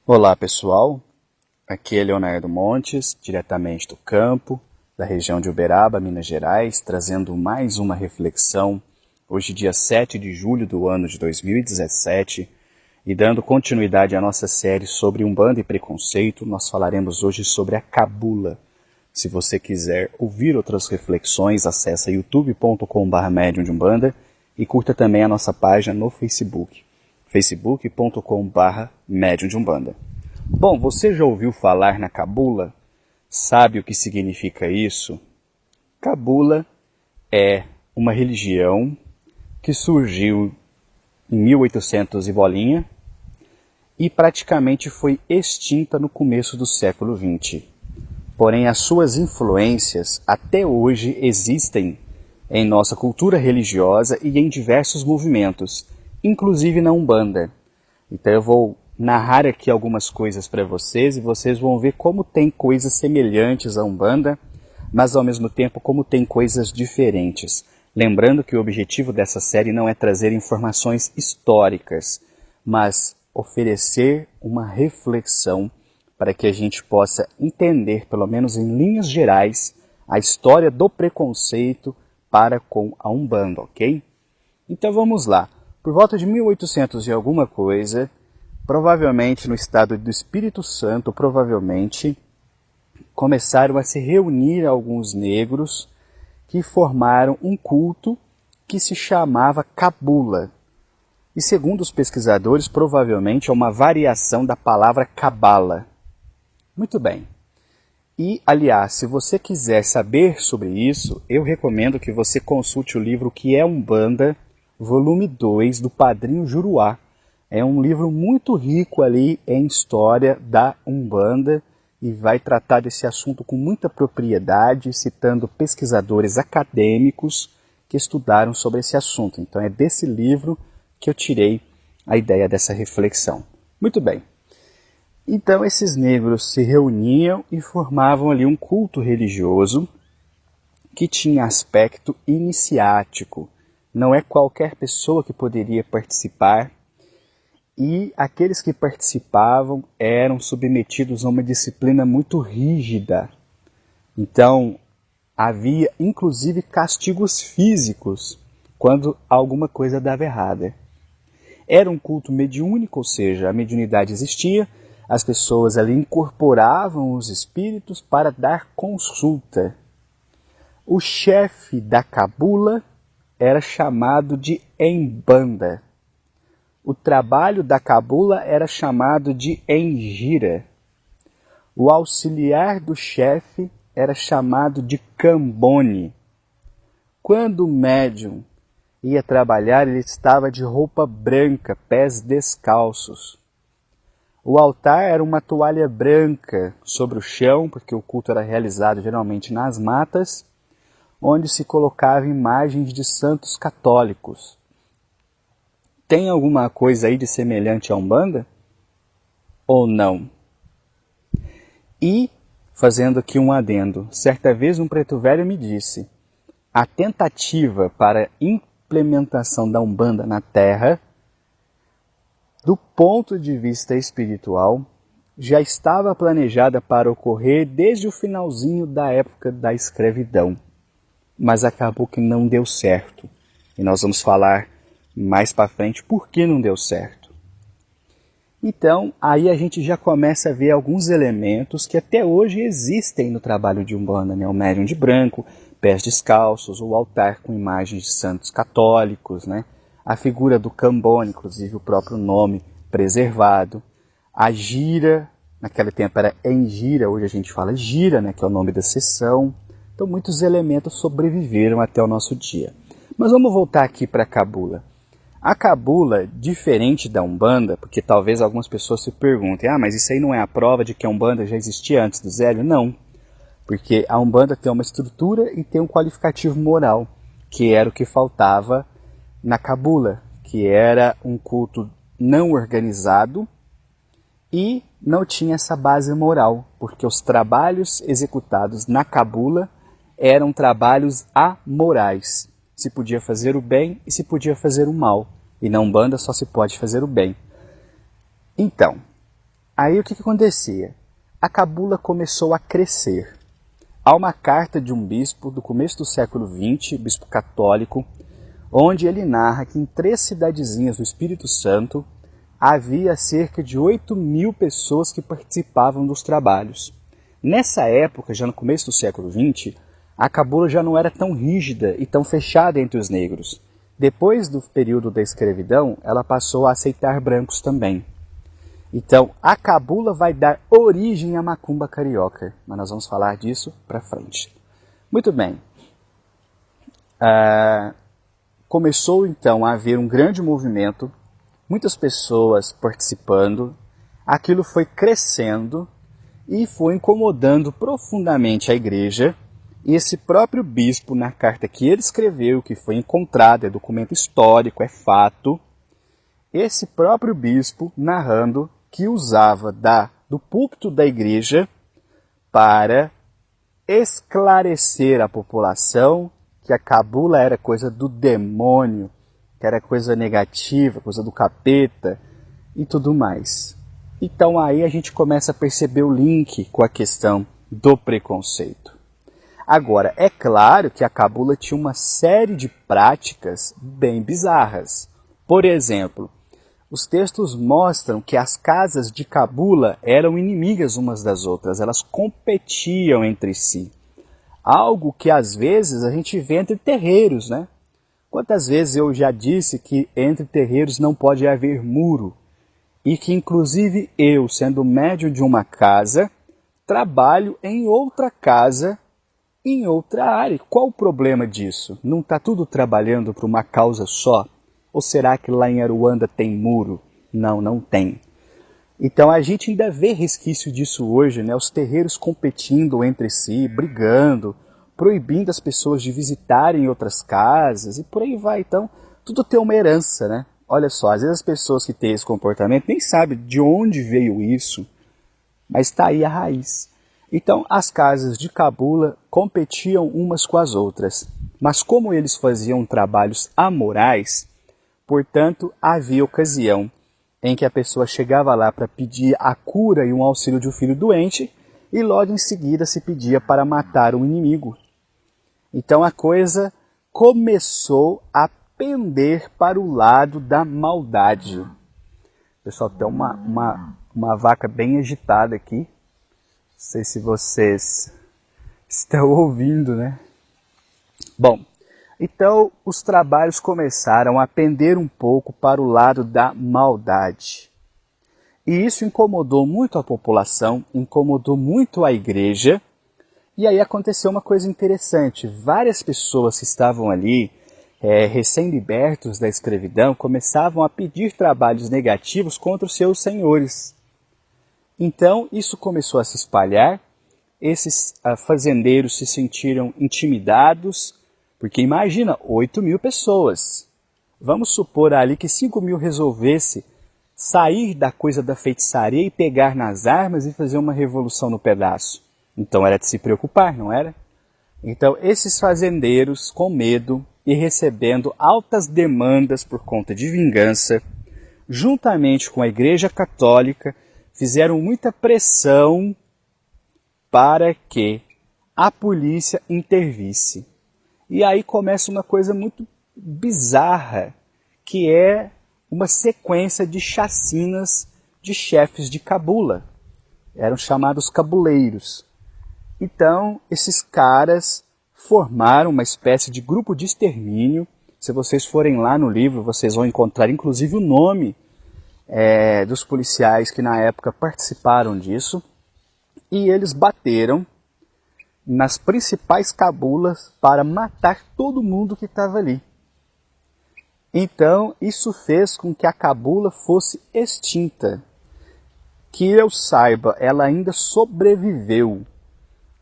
Olá pessoal, aqui é Leonardo Montes, diretamente do campo, da região de Uberaba, Minas Gerais, trazendo mais uma reflexão, hoje dia 7 de julho do ano de 2017, e dando continuidade à nossa série sobre Umbanda e Preconceito, nós falaremos hoje sobre a Cabula. Se você quiser ouvir outras reflexões, acesse youtube.com/mediumdeumbanda e curta também a nossa página no Facebook, facebook.com/mediumdeumbanda. Bom, você já ouviu falar na Cabula? Sabe o que significa isso? Cabula é uma religião que surgiu em 1800 e bolinha e praticamente foi extinta no começo do século XX. Porém, as suas influências até hoje existem em nossa cultura religiosa e em diversos movimentos, inclusive na Umbanda. Então eu vou narrar aqui algumas coisas para vocês e vocês vão ver como tem coisas semelhantes à Umbanda, mas ao mesmo tempo como tem coisas diferentes. Lembrando que o objetivo dessa série não é trazer informações históricas, mas oferecer uma reflexão para que a gente possa entender, pelo menos em linhas gerais, a história do preconceito para com a Umbanda, ok? Então vamos lá. Por volta de 1800 e alguma coisa, provavelmente no estado do Espírito Santo, começaram a se reunir alguns negros que formaram um culto que se chamava Cabula. E segundo os pesquisadores, provavelmente é uma variação da palavra Cabala. Muito bem. E, aliás, se você quiser saber sobre isso, eu recomendo que você consulte o livro Que é Umbanda, volume 2, do Padrinho Juruá. É um livro muito rico ali em história da Umbanda e vai tratar desse assunto com muita propriedade, citando pesquisadores acadêmicos que estudaram sobre esse assunto. Então é desse livro que eu tirei a ideia dessa reflexão. Muito bem. Então esses negros se reuniam e formavam ali um culto religioso que tinha aspecto iniciático. Não é qualquer pessoa que poderia participar, e aqueles que participavam eram submetidos a uma disciplina muito rígida. Então havia inclusive castigos físicos quando alguma coisa dava errada. Era um culto mediúnico, ou seja, a mediunidade existia, as pessoas ali incorporavam os espíritos para dar consulta. O chefe da Cabula era chamado de Embanda. O trabalho da Cabula era chamado de Engira. O auxiliar do chefe era chamado de Cambone. Quando o médium ia trabalhar, ele estava de roupa branca, pés descalços. O altar era uma toalha branca sobre o chão, porque o culto era realizado geralmente nas matas, onde se colocava imagens de santos católicos. Tem alguma coisa aí de semelhante à Umbanda? Ou não? E, fazendo aqui um adendo, certa vez um preto velho me disse: a tentativa para implementação da Umbanda na Terra, do ponto de vista espiritual, já estava planejada para ocorrer desde o finalzinho da época da escravidão. Mas acabou que não deu certo. E nós vamos falar mais para frente por que não deu certo. Então, aí a gente já começa a ver alguns elementos que até hoje existem no trabalho de Umbanda, né? O médium de branco, pés descalços, o altar com imagens de santos católicos, né? A figura do Cambone, inclusive o próprio nome preservado, a gira, naquele tempo era Engira, hoje a gente fala gira, né, que é o nome da sessão. Então muitos elementos sobreviveram até o nosso dia. Mas vamos voltar aqui para a Cabula. A Cabula, diferente da Umbanda, porque talvez algumas pessoas se perguntem, mas isso aí não é a prova de que a Umbanda já existia antes do Zélio? Não, porque a Umbanda tem uma estrutura e tem um qualificativo moral, que era o que faltava na Cabula, que era um culto não organizado e não tinha essa base moral, porque os trabalhos executados na Cabula eram trabalhos amorais. Se podia fazer o bem e se podia fazer o mal. E na Umbanda só se pode fazer o bem. Então, Aí o que acontecia? A cabula começou a crescer. Há uma carta de um bispo do começo do século XX, bispo católico, onde ele narra que em 3 cidadezinhas do Espírito Santo havia cerca de 8.000 pessoas que participavam dos trabalhos. Nessa época, já no começo do século XX, a cabula já não era tão rígida e tão fechada entre os negros. Depois do período da escravidão, ela passou a aceitar brancos também. Então, a cabula vai dar origem à macumba carioca, mas nós vamos falar disso para frente. Muito bem. Começou então a haver um grande movimento, muitas pessoas participando, aquilo foi crescendo e foi incomodando profundamente a igreja, e esse próprio bispo, na carta que ele escreveu, que foi encontrada, é documento histórico, é fato, esse próprio bispo narrando que usava do púlpito da igreja para esclarecer a população que a cabula era coisa do demônio, que era coisa negativa, coisa do capeta e tudo mais. Então aí a gente começa a perceber o link com a questão do preconceito. Agora, é claro que a cabula tinha uma série de práticas bem bizarras. Por exemplo, os textos mostram que as casas de cabula eram inimigas umas das outras, elas competiam entre si. Algo que às vezes a gente vê entre terreiros, né? Quantas vezes eu já disse que entre terreiros não pode haver muro? E que inclusive eu, sendo médium de uma casa, trabalho em outra casa, em outra área. Qual o problema disso? Não está tudo trabalhando para uma causa só? Ou será que lá em Aruanda tem muro? Não, não tem. Então a gente ainda vê resquício disso hoje, né? Os terreiros competindo entre si, brigando, proibindo as pessoas de visitarem outras casas e por aí vai. Então, tudo tem uma herança, né? Olha só, às vezes as pessoas que têm esse comportamento nem sabem de onde veio isso, mas está aí a raiz. Então, as casas de cabula competiam umas com as outras, mas como eles faziam trabalhos amorais, portanto, havia ocasião em que a pessoa chegava lá para pedir a cura e um auxílio de um filho doente, e logo em seguida se pedia para matar um inimigo. Então a coisa começou a pender para o lado da maldade. Pessoal, tem uma vaca bem agitada aqui. Não sei se vocês estão ouvindo, né? Bom, então os trabalhos começaram a pender um pouco para o lado da maldade. E isso incomodou muito a população, incomodou muito a igreja. E aí aconteceu uma coisa interessante. Várias pessoas que estavam ali, recém-libertos da escravidão, começavam a pedir trabalhos negativos contra os seus senhores. Então isso começou a se espalhar. Esses fazendeiros se sentiram intimidados, porque imagina, 8.000 pessoas. Vamos supor ali que 5.000 resolvesse sair da coisa da feitiçaria e pegar nas armas e fazer uma revolução no pedaço. Então era de se preocupar, não era? Então esses fazendeiros, com medo e recebendo altas demandas por conta de vingança, juntamente com a Igreja Católica, fizeram muita pressão para que a polícia intervisse. E aí começa uma coisa muito bizarra, que é uma sequência de chacinas de chefes de cabula. Eram chamados cabuleiros. Então, esses caras formaram uma espécie de grupo de extermínio. Se vocês forem lá no livro, vocês vão encontrar inclusive o nome dos policiais que na época participaram disso. E eles bateram nas principais cabulas para matar todo mundo que estava ali. Então, isso fez com que a cabula fosse extinta. Que eu saiba, ela ainda sobreviveu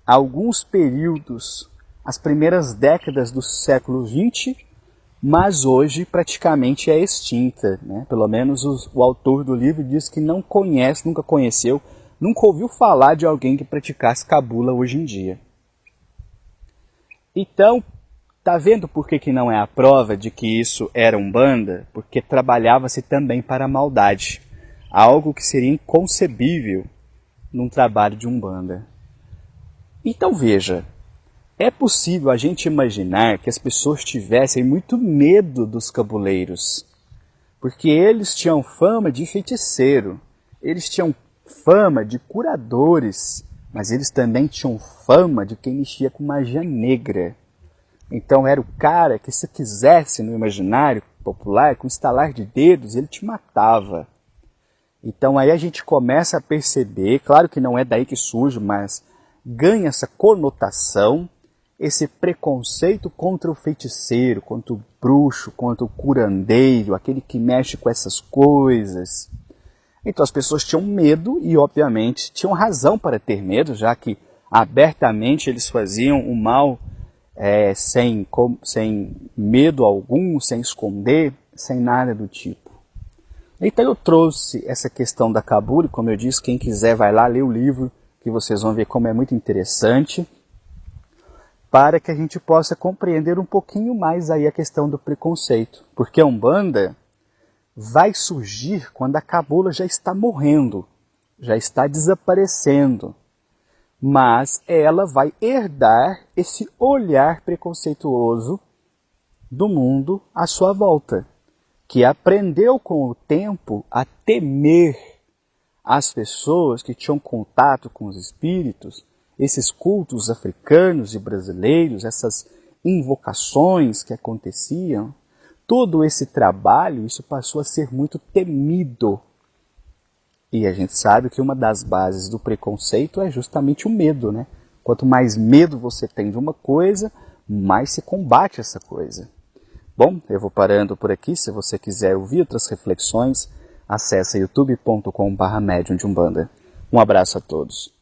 a alguns períodos, as primeiras décadas do século XX, mas hoje praticamente é extinta, né? Pelo menos o autor do livro diz que não conhece, nunca conheceu, nunca ouviu falar de alguém que praticasse cabula hoje em dia. Então, tá vendo por que não é a prova de que isso era umbanda? Porque trabalhava-se também para a maldade. algo que seria inconcebível num trabalho de Umbanda. Então veja, é possível a gente imaginar que as pessoas tivessem muito medo dos cabuleiros, porque eles tinham fama de feiticeiro, eles tinham fama de curadores, mas eles também tinham fama de quem mexia com magia negra. Então era o cara que, se quisesse no imaginário popular, com estalar de dedos, ele te matava. Então aí a gente começa a perceber, claro que não é daí que surge, mas ganha essa conotação, esse preconceito contra o feiticeiro, contra o bruxo, contra o curandeiro, aquele que mexe com essas coisas. Então as pessoas tinham medo e, obviamente, tinham razão para ter medo, já que abertamente eles faziam o mal sem medo algum, sem esconder, sem nada do tipo. Então eu trouxe essa questão da cabula, e como eu disse, quem quiser vai lá ler o livro, que vocês vão ver como é muito interessante, para que a gente possa compreender um pouquinho mais aí a questão do preconceito. Porque a Umbanda vai surgir quando a cabula já está morrendo, já está desaparecendo. Mas ela vai herdar esse olhar preconceituoso do mundo à sua volta, que aprendeu com o tempo a temer as pessoas que tinham contato com os espíritos, esses cultos africanos e brasileiros, essas invocações que aconteciam. Todo esse trabalho, isso passou a ser muito temido. E a gente sabe que uma das bases do preconceito é justamente o medo, né? Quanto mais medo você tem de uma coisa, mais se combate essa coisa. Bom, eu vou parando por aqui. Se você quiser ouvir outras reflexões, acesse youtube.com/medium de Umbanda. Um abraço a todos.